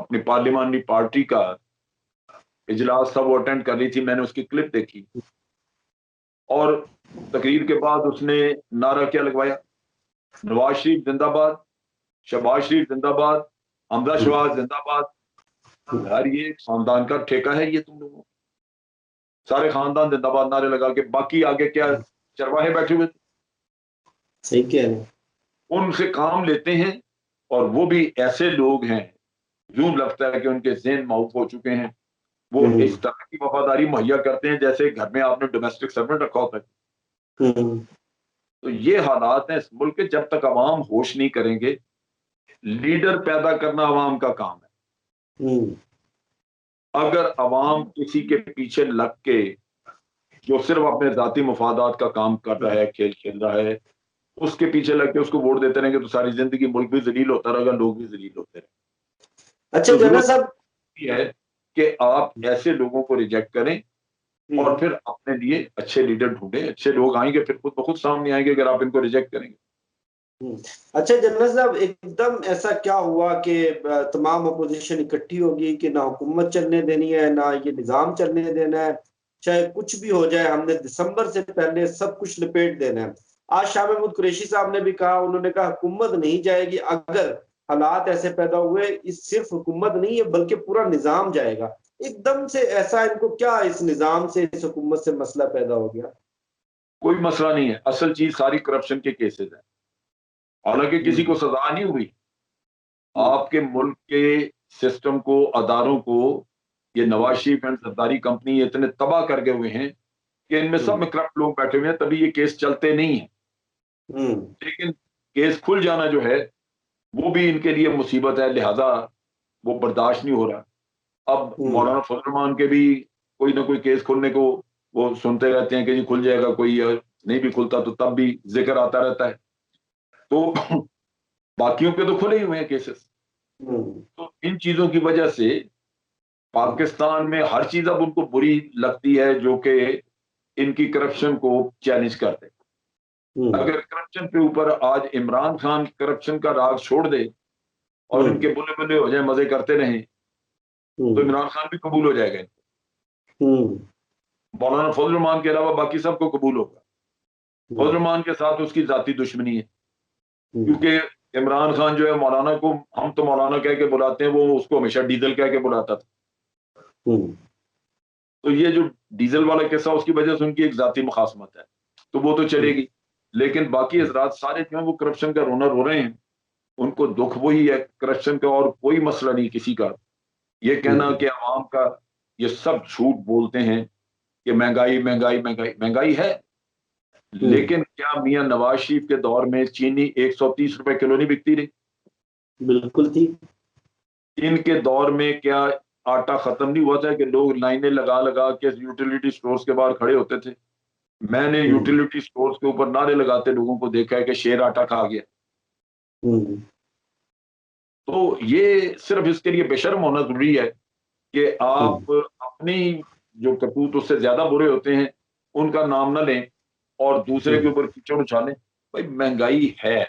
اپنی پارلیمانی پارٹی کا اجلاس تھا، وہ اٹینڈ کر رہی تھی، میں نے اس کی کلپ دیکھی، اور تقریر کے بعد اس نے نعرہ کیا لگوایا؟ نواز شریف زندہ باد، شہباز شریف زندہ باد، حمزہ شہباز زندہ باد۔ یار یہ خاندان کا ٹھیکہ ہے یہ تم لوگوں، سارے خاندان زندہ باد نعرے لگا کے، باقی آگے کیا چرواہے بیٹھے ہوئے؟ صحیح کہہ رہے ہیں۔ ان سے کام لیتے ہیں، اور وہ بھی ایسے لوگ ہیں یوں لگتا ہے کہ ان کے ذہن معاف ہو چکے ہیں، وہ اس طرح کی وفاداری مہیا کرتے ہیں جیسے گھر میں آپ نے ڈومیسٹک سرونٹ رکھا ہوتا ہے۔ تو یہ حالات ہیں اس ملک کے، جب تک عوام ہوش نہیں کریں گے، لیڈر پیدا کرنا عوام کا کام ہے۔ اگر عوام کسی کے پیچھے لگ کے جو صرف اپنے ذاتی مفادات کا کام کر رہا ہے، کھیل کھیل رہا ہے، اس کے پیچھے لگ کے اس کو ووٹ دیتے رہیں گے تو ساری زندگی ملک بھی ذلیل ہوتا رہے گا، لوگ بھی ذلیل ہوتے رہیں گے۔ اچھا جنرل صاحب، یہ ہے کہ آپ ایسے لوگوں کو ریجیکٹ کریں اور پھر اپنے لیے اچھے لیڈر ڈھونڈیں، اچھے لوگ آئیں گے، پھر خود بخود سامنے آئیں گے اگر آپ ان کو ریجیکٹ کریں گے۔ اچھا جنرل صاحب، ایک دم ایسا کیا ہوا کہ تمام اپوزیشن اکٹھی ہوگی کہ نہ حکومت چلنے دینی ہے، نہ یہ نظام چلنے دینا ہے، چاہے کچھ بھی ہو جائے، ہم نے دسمبر سے پہلے سب کچھ لپیٹ دینا ہے؟ آج شاہ محمود قریشی صاحب نے بھی کہا، انہوں نے کہا حکومت نہیں جائے گی، اگر حالات ایسے پیدا ہوئے، اس صرف حکومت نہیں ہے بلکہ پورا نظام جائے گا۔ ایک دم سے ایسا ان کو کیا اس نظام سے، اس حکومت سے مسئلہ پیدا ہو گیا؟ کوئی مسئلہ نہیں ہے، اصل چیز ساری کرپشن کے کیسز ہیں، حالانکہ کسی کو سزا نہیں ہوئی۔ آپ کے ملک کے سسٹم کو، اداروں کو یہ نواز شریف اینڈ زرداری کمپنی اتنے تباہ کر گئے ہوئے ہیں کہ ان میں سب میں کرپٹ لوگ بیٹھے ہوئے ہیں، تبھی یہ کیس چلتے نہیں ہیں۔ لیکن کیس کھل جانا جو ہے وہ بھی ان کے لیے مصیبت ہے، لہذا وہ برداشت نہیں ہو رہا۔ اب مولانا فضل الرحمان کے بھی کوئی نہ کوئی کیس کھلنے کو وہ سنتے رہتے ہیں کہ جی کھل جائے گا، کوئی نہیں بھی کھلتا تو تب بھی ذکر آتا رہتا ہے۔ تو باقیوں کے تو کھلے ہی ہوئے ہیں کیسز۔ تو ان چیزوں کی وجہ سے پاکستان میں ہر چیز اب ان کو بری لگتی ہے جو کہ ان کی کرپشن کو چیلنج کرتے۔ اگر کرپشن کے اوپر آج عمران خان کرپشن کا راگ چھوڑ دے اور ان کے بلے بلے ہو جائیں، مزے کرتے رہیں، تو عمران خان بھی قبول ہو جائے گا۔ مولانا فضل الرحمان کے علاوہ باقی سب کو قبول ہوگا۔ فضل الرحمان کے ساتھ اس کی ذاتی دشمنی ہے، کیونکہ عمران خان جو ہے مولانا کو، ہم تو مولانا کہہ کے بلاتے ہیں، وہ اس کو ہمیشہ ڈیزل کہہ کے بلاتا تھا۔ تو یہ جو ڈیزل والا قصہ، اس کی وجہ سے ان کی ایک ذاتی مخاصمت ہے، تو وہ تو چلے گی۔ لیکن باقی حضرات سارے جو ہیں وہ کرپشن کا رونا رو رہے ہیں، ان کو دکھ وہی ہے کرپشن کا، اور کوئی مسئلہ نہیں کسی کا۔ یہ کہنا کہ عوام کا، یہ سب جھوٹ بولتے ہیں کہ مہنگائی مہنگائی مہنگائی، مہنگائی ہے، لیکن کیا میاں نواز شریف کے دور میں چینی 130 روپے کلو نہیں بکتی رہی؟ بالکل تھی۔ ان کے دور میں کیا آٹا ختم نہیں ہوا تھا کہ لوگ لائنیں لگا لگا کے یوٹیلیٹی سٹورز کے باہر کھڑے ہوتے تھے؟ میں نے یوٹیلیٹی سٹورز کے اوپر نعرے لگاتے لوگوں کو دیکھا ہے کہ شیر آٹا کھا گیا۔ تو یہ صرف اس کے لیے بے شرم ہونا ضروری ہے کہ آپ اپنی جو کرتوت اس سے زیادہ برے ہوتے ہیں ان کا نام نہ لیں اور دوسرے کے اوپر کیچڑ اچھالیں۔ بھائی مہنگائی ہے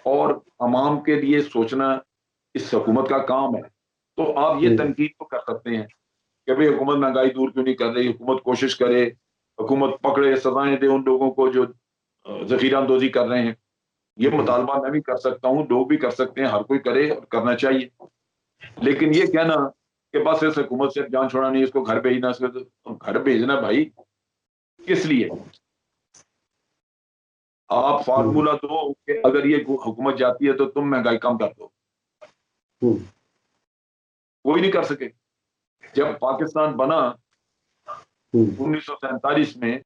اور عوام کے لیے سوچنا اس حکومت کا کام ہے، تو آپ یہ تنقید تو کر سکتے ہیں کہ بھئی حکومت مہنگائی دور کیوں نہیں کر رہی، حکومت کوشش کرے، حکومت پکڑے، سزائیں دے ان لوگوں کو جو ذخیرہ اندوزی کر رہے ہیں۔ یہ مطالبہ میں بھی کر سکتا ہوں، لوگ بھی کر سکتے ہیں، ہر کوئی کرے اور کرنا چاہیے۔ لیکن یہ کہنا کہ بس اس حکومت سے جان چھوڑانی، اس کو گھر بھیجنا، اس کو گھر بھیجنا بھائی کس لیے؟ آپ فارمولہ دو کہ اگر یہ حکومت جاتی ہے تو تم مہنگائی کم کر دو، کوئی نہیں کر سکے۔ جب پاکستان بنا 1947 میں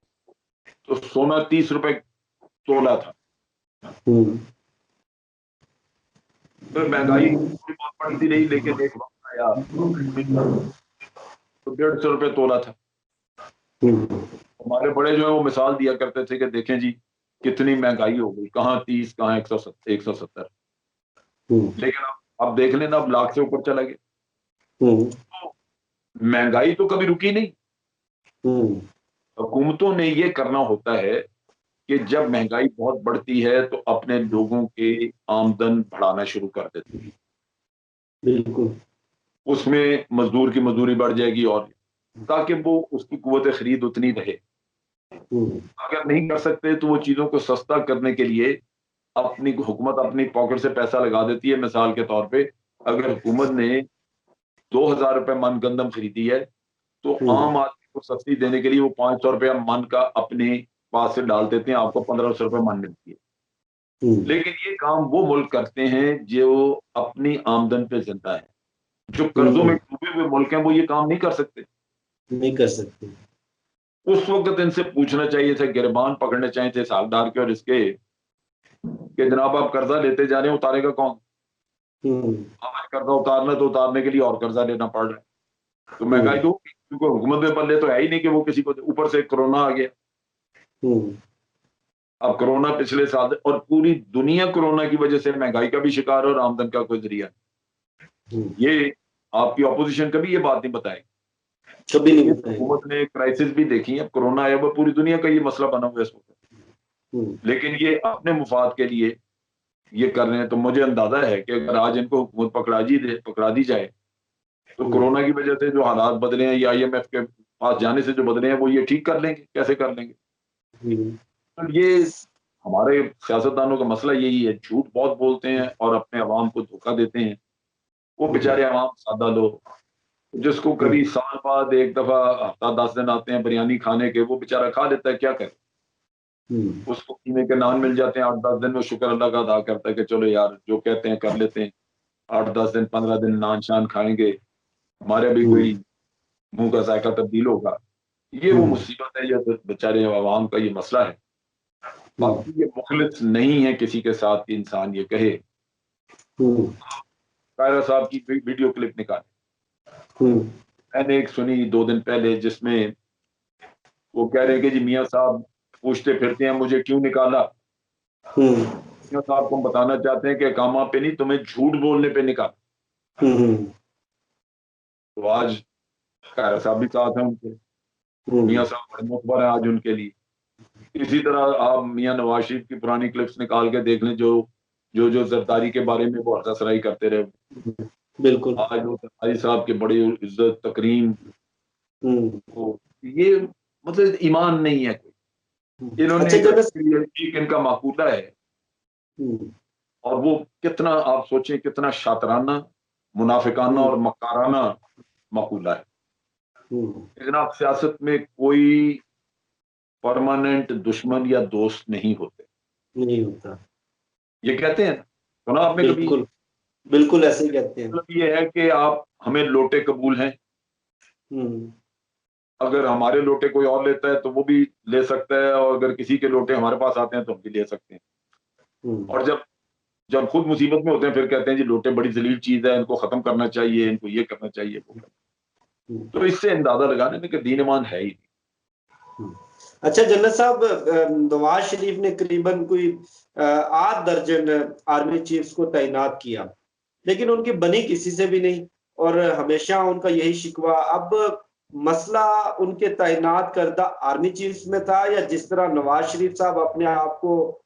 تو سونا 30 روپے تولہ تھا، پھر مہنگائی تھوڑی بہت بڑھتی رہی، لیکن ایک وقت آیا تو 150 روپے تولہ تھا۔ ہمارے بڑے جو ہیں وہ مثال دیا کرتے تھے کہ دیکھیں جی کتنی مہنگائی ہو گئی، کہاں 30، کہاں 170۔ لیکن اب دیکھ لینا، اب لاکھ سے اوپر چلا گیا۔ تو مہنگائی تو کبھی رکی نہیں۔ حکومتوں نے یہ کرنا ہوتا ہے کہ جب مہنگائی بہت بڑھتی ہے تو اپنے لوگوں کے آمدن بڑھانا شروع کر دیتے ہیں۔ بالکل۔ اس میں مزدور کی مزدوری بڑھ جائے گی، اور تاکہ وہ اس کی قوت خرید اتنی رہے. اگر نہیں کر سکتے تو وہ چیزوں کو سستا کرنے کے لیے اپنی حکومت اپنی پاکٹ سے پیسہ لگا دیتی ہے. مثال کے طور پہ اگر حکومت نے 2,000 روپے من گندم خریدی ہے تو عام آدمی کو سستی دینے کے لیے وہ 500 روپیہ من کا اپنے پاس سے ڈال دیتے ہیں، آپ کو 1,500 روپے من ملتی ہے. لیکن یہ کام وہ ملک کرتے ہیں جو اپنی آمدن پہ زندہ ہے. جو قرضوں میں ڈوبے ہوئے ملک ہیں وہ یہ کام نہیں کر سکتے. اس وقت ان سے پوچھنا چاہیے تھا، گربان پکڑنے چاہیے تھے ساکھدار کے اور اس کے کہ جناب آپ قرضہ لیتے جا رہے ہیں، اتارے گا کون؟ ہمیں قرضہ اتارنا تو اتارنے کے لیے اور قرضہ لینا پڑ رہا ہے. تو مہنگائی تو کیونکہ حکومت میں پلے تو ہے ہی نہیں کہ وہ کسی کو، اوپر سے کرونا آ گیا. اب کرونا پچھلے سال اور پوری دنیا کرونا کی وجہ سے مہنگائی کا بھی شکار اور آمدن کا کوئی ذریعہ. یہ آپ کی اپوزیشن کبھی یہ بات نہیں بتائے، کبھی نہیں. حکومت نے کرائسس بھی دیکھی ہے، کرونا آیا وہ پوری دنیا کا یہ مسئلہ بنا ہوا ہے اس وقت، لیکن یہ اپنے مفاد کے لیے یہ کر رہے ہیں. تو مجھے اندازہ ہے کہ اگر آج ان کو حکومت پکڑا دی جائے تو کرونا کی وجہ سے جو حالات بدلے ہیں یا IMF کے پاس جانے سے جو بدلے ہیں وہ یہ ٹھیک کر لیں گے. کیسے کر لیں گے؟ تو یہ ہمارے سیاستدانوں کا مسئلہ یہی ہے، جھوٹ بہت بولتے ہیں اور اپنے عوام کو دھوکہ دیتے ہیں. وہ بیچارے عوام سادہ لوگ جس کو کبھی سال بعد ایک دفعہ ہفتہ 10 دن آتے ہیں بریانی کھانے کے، وہ بیچارہ کھا لیتا ہے، کیا کرے. اس کو قیمے کے نان مل جاتے ہیں 8-10 دن میں، شکر اللہ کا ادا کرتا ہے کہ چلو یار جو کہتے ہیں کر لیتے ہیں. 8-10 دن 15 دن نان شان کھائیں گے، ہمارے بھی کوئی منہ کا ذائقہ تبدیل ہوگا. یہ وہ مصیبت ہے، یہ بیچارے عوام کا یہ مسئلہ ہے. باقی یہ مخلص نہیں ہے کسی کے ساتھ کہ انسان یہ کہے. قاہرہ صاحب کی ویڈیو کلپ نکالے، میں نے ایک سنی 2 دن پہلے جس میں وہ کہہ رہے ہیں کہ جی میاں صاحب پوچھتے پھرتے ہیں مجھے کیوں نکالا. میاں صاحب کو ہم بتانا چاہتے ہیں کہ کاماں پہ نہیں، تمہیں جھوٹ بولنے پہ نکالا. تو آج قاہرہ صاحب بھی ساتھ ہیں ان کے، میاں صاحب بڑے معتبر ہیں آج ان کے لیے. اسی طرح آپ میاں نواز شریف کی پرانی کلپس نکال کے دیکھ لیں، جو زرداری کے بارے میں وہ ہرزہ سرائی کرتے رہے. بالکل آج وہ زرداری صاحب کی بڑی عزت تکریم، یہ مطلب ایمان نہیں ہے کوئی. انہوں نے ایک ان کا مقولہ ہے اور وہ کتنا آپ سوچیں کتنا شاطرانہ، منافقانہ اور مکارانہ مقولہ ہے. جناب سیاست میں کوئی پرماننٹ دشمن یا دوست نہیں ہوتا. یہ کہتے ہیں سنا آپ نے کبھی؟ بالکل ایسے ہی کہتے ہیں. مطلب یہ ہے کہ آپ ہمیں لوٹے قبول ہیں، اگر ہمارے لوٹے کوئی اور لیتا ہے تو وہ بھی لے سکتا ہے، اور اگر کسی کے لوٹے ہمارے پاس آتے ہیں تو ہم بھی لے سکتے ہیں. اور جب خود مصیبت میں ہوتے ہیں پھر کہتے ہیں جی لوٹے بڑی ذلیل چیز ہے، ان کو ختم کرنا چاہیے، ان کو یہ کرنا چاہیے وہ. تو اس سے اندازہ لگانے میں کہ دین ایمان ہے ہی نہیں. اچھا جنت صاحب، نواز شریف نے قریباً کوئی 8 درجن آرمی چیفز کو تعینات کیا، لیکن ان کی بنی کسی سے بھی نہیں، اور ہمیشہ ان کا یہی شکوہ. اب مسئلہ ان کے تعینات کردہ آرمی چیفز میں تھا، یا جس طرح نواز شریف صاحب اپنے آپ کو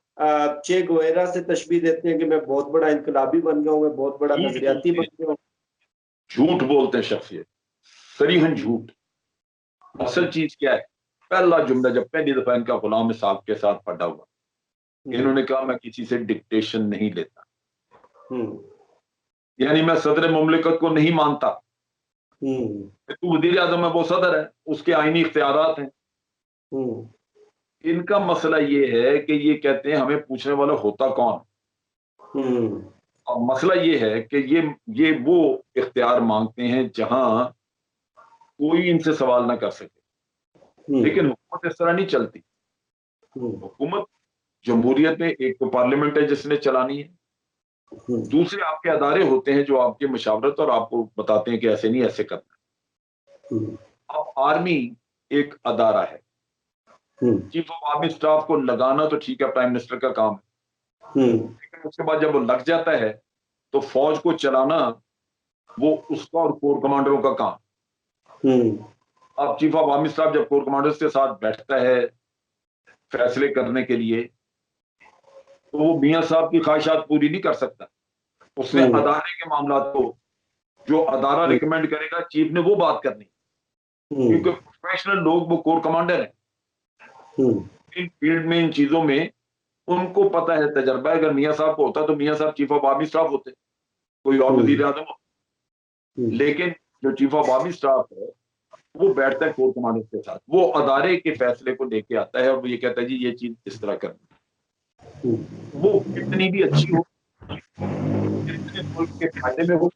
چے گویرا سے تشبیہ دیتے ہیں کہ میں بہت بڑا انقلابی بن گیا ہوں، میں بہت بڑا نظریاتی بن گیا ہوں. جھوٹ بولتے ہیں شخصیت، صریحاً جھوٹ. اصل چیز کیا ہے؟ پہلا جملہ جب پہلی دفعہ ان کا غلام صاحب کے ساتھ پڑا ہوا، انہوں نے کہا میں کسی سے ڈکٹیشن نہیں لیتا. یعنی میں صدر مملکت کو نہیں مانتا. تو وزیر اعظم ہے، وہ صدر ہے، اس کے آئینی اختیارات ہیں. ان کا مسئلہ یہ ہے کہ یہ کہتے ہیں ہمیں پوچھنے والا ہوتا کون. اب مسئلہ یہ ہے کہ یہ وہ اختیار مانگتے ہیں جہاں کوئی ان سے سوال نہ کر سکے. لیکن حکومت اس طرح نہیں چلتی. حکومت جمہوریت میں ایک تو پارلیمنٹ ہے جس نے چلانی ہے، دوسرے آپ کے ادارے ہوتے ہیں جو آپ کی مشاورت اور آپ کو بتاتے ہیں کہ ایسے نہیں ایسے کرنا. اب آرمی ایک ادارہ ہے، چیف آف آرمی اسٹاف کو لگانا تو ٹھیک ہے پرائم منسٹر کا کام ہے، لیکن اس کے بعد جب وہ لگ جاتا ہے تو فوج کو چلانا وہ اس کا اور کور کمانڈروں کا کام. اب چیف آف آرمی اسٹاف جب کور کمانڈرز کے ساتھ بیٹھتا ہے فیصلے کرنے کے لیے تو وہ میاں صاحب کی خواہشات پوری نہیں کر سکتا. اس نے ادارے کے معاملات کو جو ادارہ ریکمینڈ کرے گا چیف نے وہ بات کرنی، کیونکہ پروفیشنل لوگ وہ کور کمانڈر ہیں ان فیلڈ میں، ان چیزوں میں ان کو پتہ ہے، تجربہ ہے۔ اگر میاں صاحب کو ہوتا تو میاں صاحب چیف آف آرمی اسٹاف ہوتے، کوئی اور وزیر اعظم ہوتا، لیکن جو چیف آف آرمی اسٹاف ہے وہ بیٹھتا ہے کور کمانڈر کے ساتھ، وہ ادارے کے فیصلے کو لے کے آتا ہے اور وہ یہ کہتا ہے جی یہ چیز اس طرح کرنی، وہ کتنی بھی اچھی ہو، کتنے ملک کے فائدے میں ہو۔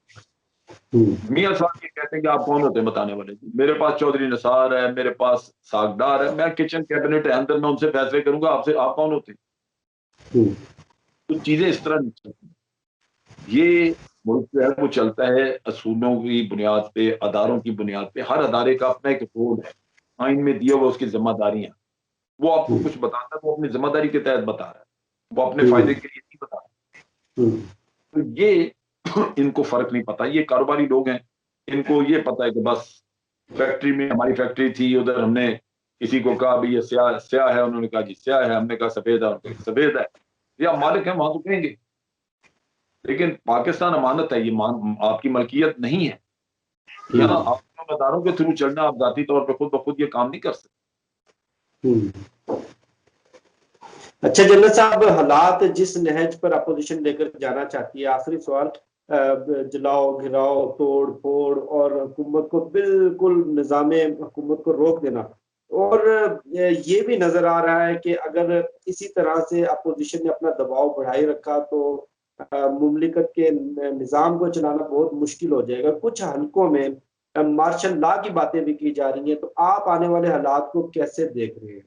میاں صاحب یہ کہتے ہیں کہ آپ کون ہوتے ہیں بتانے والے؟ میرے پاس چودھری نثار ہے، میرے پاس ساگدار ہے، میں کچن کیبنٹ ہے اندر، میں ان سے فیصلے کروں گا، آپ کون ہوتے ہیں؟ تو چیزیں اس طرح نہیں چلتی۔ یہ ملک جو ہے وہ چلتا ہے اصولوں کی بنیاد پہ، اداروں کی بنیاد پہ، ہر ادارے کا اپنا ایک رول ہے، آئین میں دیا ہوا اس کی ذمہ داریاں، وہ آپ کو کچھ بتاتا ہے وہ اپنی ذمہ داری کے تحت بتا رہا ہے، وہ اپنے فائدے کے لیے نہیں بتا رہا۔ تو یہ ان کو فرق نہیں پتا، یہ کاروباری لوگ ہیں، ان کو یہ پتا ہے کہ بس فیکٹری میں، ہماری فیکٹری تھی ادھر، ہم نے کسی کو کہا بھی یہ سیاہ ہے، انہوں نے کہا جی سیاہ ہے، ہم نے کہا سفید ہے، سفید ہے، یا مالک ہیں وہاں تو کہیں گے، لیکن پاکستان امانت ہے، یہ آپ کی ملکیت نہیں ہے، یہاں آپ اداروں کے تھرو چلنا، آپ ذاتی طور پہ خود بخود یہ کام نہیں کر سکتے۔ اچھا جنرل صاحب، حالات جس نہج پر اپوزیشن لے کر جانا چاہتی ہے، آخری سوال، جلاؤ گھراؤ توڑ پھوڑ اور حکومت کو بالکل نظام حکومت کو روک دینا، اور یہ بھی نظر آ رہا ہے کہ اگر اسی طرح سے اپوزیشن نے اپنا دباؤ بڑھائی رکھا تو مملکت کے نظام کو چلانا بہت مشکل ہو جائے گا۔ کچھ حلقوں میں مارشل لا کی باتیں بھی کی جا رہی ہیں، تو آپ آنے والے حالات کو کیسے دیکھ رہے ہیں؟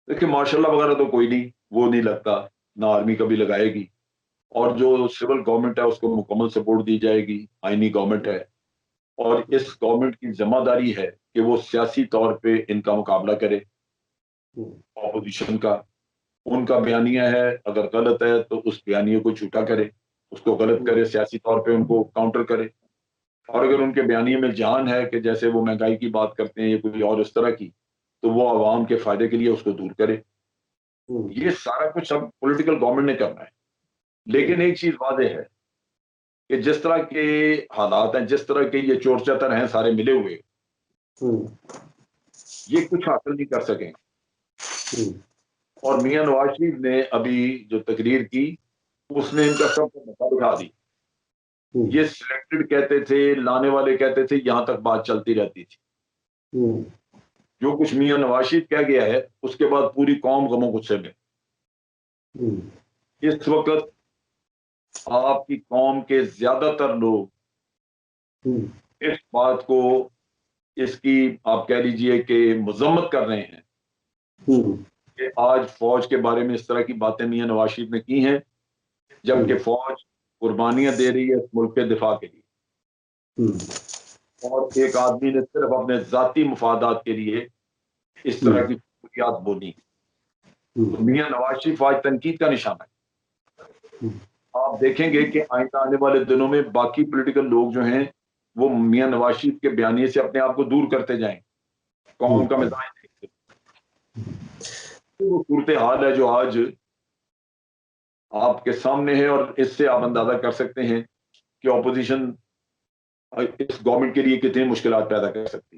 دیکھیں ماشاء اللہ وغیرہ تو کوئی نہیں، وہ نہیں لگتا، نہ آرمی کبھی لگائے گی، اور جو سول گورنمنٹ ہے اس کو مکمل سپورٹ دی جائے گی، آئینی گورنمنٹ ہے، اور اس گورنمنٹ کی ذمہ داری ہے کہ وہ سیاسی طور پہ ان کا مقابلہ کرے، اپوزیشن کا، ان کا بیانیہ ہے اگر غلط ہے تو اس بیانیے کو جھوٹا کرے، اس کو غلط کرے، سیاسی طور پہ ان کو کاؤنٹر کرے، اور اگر ان کے بیانیے میں جان ہے کہ جیسے وہ مہنگائی کی بات کرتے ہیں یا کوئی اور اس طرح کی، تو وہ عوام کے فائدے کے لیے اس کو دور کرے۔ یہ سارا کچھ اب پولیٹیکل گورنمنٹ نے کرنا ہے، لیکن ایک چیز واضح ہے کہ جس طرح کے حالات ہیں، جس طرح کے یہ چور چتر ہیں سارے ملے ہوئے، یہ کچھ حاصل نہیں کر سکیں۔ اور میاں نواز شریف نے ابھی جو تقریر کی اس نے ان کا سب کو مسئلہ دکھا دی، یہ سلیکٹڈ کہتے تھے، لانے والے کہتے تھے، یہاں تک بات چلتی رہتی تھی۔ جو کچھ میاں نواز شریف کہہ گیا ہے اس کے بعد پوری قوم غم و غصے میں۔ اس وقت آپ کی قوم کے زیادہ تر لوگ اس بات کو، اس کی آپ کہہ لیجئے کہ مذمت کر رہے ہیں کہ آج فوج کے بارے میں اس طرح کی باتیں میاں نواز شریف نے کی ہیں، جبکہ فوج قربانیاں دے رہی ہے اس ملک کے دفاع کے لیے، اور ایک آدمی نے صرف اپنے ذاتی مفادات کے لیے اس طرح کی بنیاد بولی۔ تو میاں نواز شریف آج تنقید کا نشانہ ہے۔ آپ دیکھیں گے کہ آئندہ آنے والے دنوں میں باقی پولیٹیکل لوگ جو ہیں وہ میاں نواز شریف کے بیانیے سے اپنے آپ کو دور کرتے جائیں، قوم کا مزاج دیکھتے۔ وہ صورتحال ہے جو آج آپ کے سامنے ہے، اور اس سے آپ اندازہ کر سکتے ہیں کہ اپوزیشن اس گورنمنٹ کے لیے کتنی مشکلات پیدا کر سکتی ہے۔